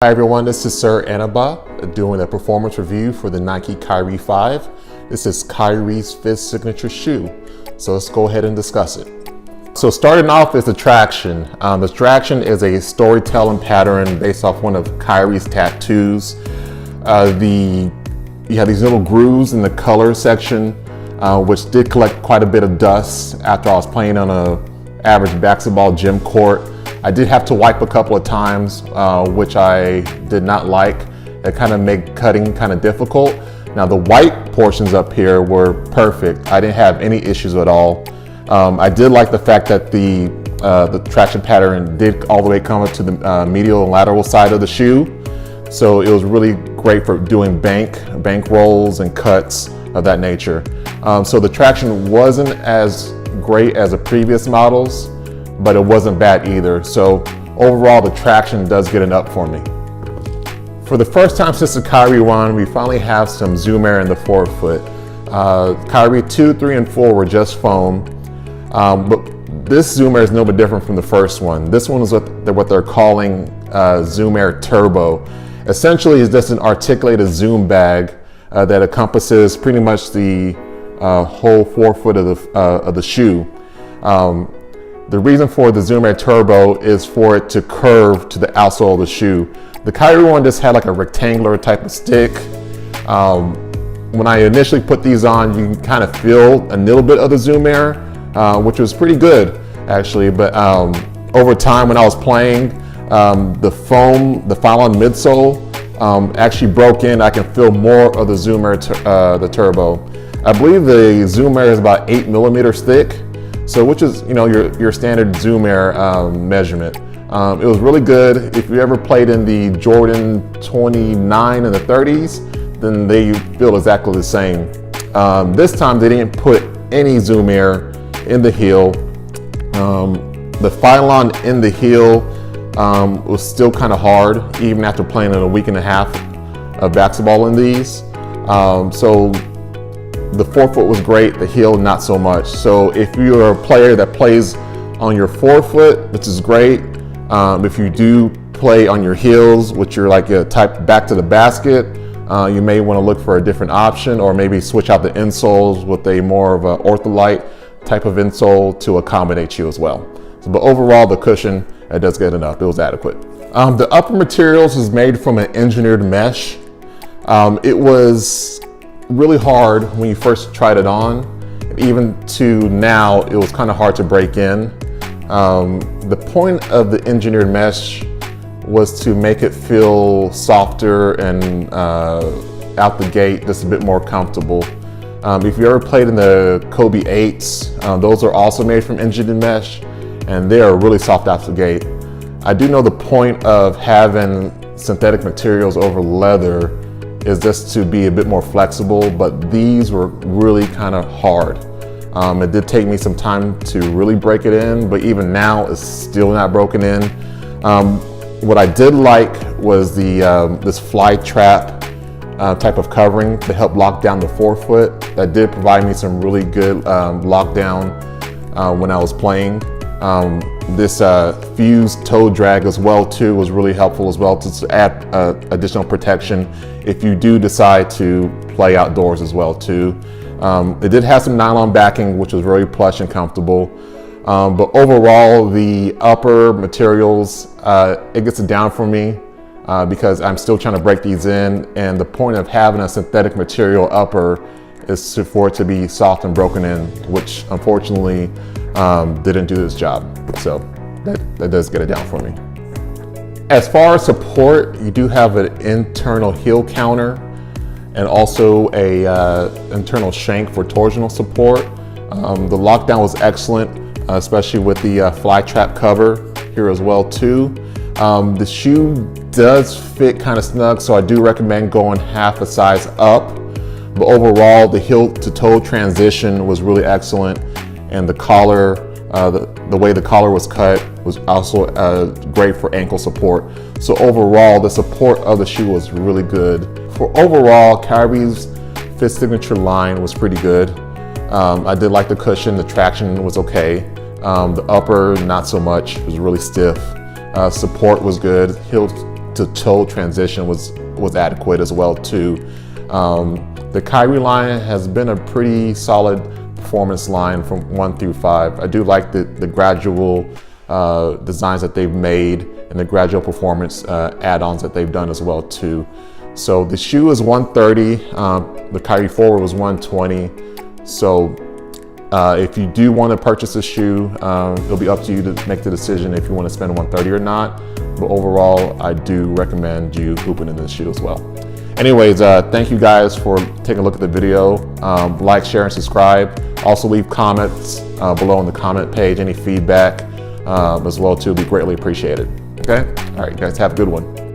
Hi everyone, this is Siranaba doing a performance review for the Nike Kyrie 5. This is Kyrie's 5th signature shoe. So let's go ahead and discuss it. So starting off is the traction. The traction is a storytelling pattern based off one of Kyrie's tattoos. You have these little grooves in the color section, which did collect quite a bit of dust after I was playing on an average basketball gym court. I did have to wipe a couple of times, which I did not like. It kind of made cutting kind of difficult. Now the white portions up here were perfect. I didn't have any issues at all. I did like the fact that the traction pattern did all the way come up to the medial and lateral side of the shoe. So it was really great for doing bank rolls and cuts of that nature. So the traction wasn't as great as the previous models, but it wasn't bad either. So overall, the traction does get an up for me. For the first time since the Kyrie 1, we finally have some Zoom Air in the forefoot. Kyrie 2, 3, and 4 were just foam, but this Zoom Air is no bit different from the first one. This one is what they're calling Zoom Air Turbo. Essentially, it's just an articulated Zoom bag that encompasses pretty much the whole forefoot of the shoe. The reason for the Zoom Air Turbo is for it to curve to the outsole of the shoe. The Kyrie 1 just had like a rectangular type of stick. When I initially put these on, you can kind of feel a little bit of the Zoom Air, which was pretty good actually. But over time when I was playing, the foam, the Phylon midsole actually broke in. I can feel more of the Zoom Air, the Turbo. I believe the Zoom Air is about 8 millimeters thick. So which is, your standard Zoom Air measurement. It was really good. If you ever played in the Jordan 29 and the 30s, then they feel exactly the same. This time they didn't put any Zoom Air in the heel. The Phylon in the heel was still kind of hard, even after playing in a week and a half of basketball in these. So the forefoot was great, the heel not so much. So if you're a player that plays on your forefoot, which is great. If you do play on your heels, which you're like a type back to the basket, you may want to look for a different option, or maybe switch out the insoles with a more of an ortholite type of insole to accommodate you as well. So, but overall, the cushion, it does get enough. It was adequate. The upper materials is made from an engineered mesh. It was really hard when you first tried it on. Even to now, it was kind of hard to break in. The point of the engineered mesh was to make it feel softer and out the gate just a bit more comfortable. If you ever played in the Kobe 8s, those are also made from engineered mesh, and they are really soft out the gate. I do know the point of having synthetic materials over leather is just to be a bit more flexible, but these were really kind of hard. It did take me some time to really break it in, but even now it's still not broken in. What I did like was this fly trap type of covering to help lock down the forefoot. That did provide me some really good lockdown when I was playing. This fused toe drag as well too was really helpful as well to add additional protection if you do decide to play outdoors as well too. It did have some nylon backing, which was very plush and comfortable. But overall, the upper materials, it gets it down for me because I'm still trying to break these in. And the point of having a synthetic material upper is for it to be soft and broken in, which unfortunately didn't do this job. So that does get it down for me. As far as support, you do have an internal heel counter and also a internal shank for torsional support. The lockdown was excellent, especially with the fly trap cover here as well too. The shoe does fit kind of snug, so I do recommend going half a size up. But overall, the heel to toe transition was really excellent, and the collar, the way the collar was cut was also great for ankle support. So overall, the support of the shoe was really good. For overall, Kyrie's 5th signature line was pretty good. I did like the cushion, the traction was okay. The upper, not so much, it was really stiff. Support was good. Heel to toe transition was adequate as well too. The Kyrie line has been a pretty solid performance line from 1 through 5. I do like the gradual designs that they've made and the gradual performance add-ons that they've done as well too. So the shoe is 130, the Kyrie forward was 120. So if you do want to purchase a shoe, it'll be up to you to make the decision if you want to spend 130 or not. But overall, I do recommend you hooping in this shoe as well. Anyways, thank you guys for taking a look at the video. Like, share, and subscribe. Also leave comments below on the comment page, any feedback as well too, be greatly appreciated. Okay? All right, guys, have a good one.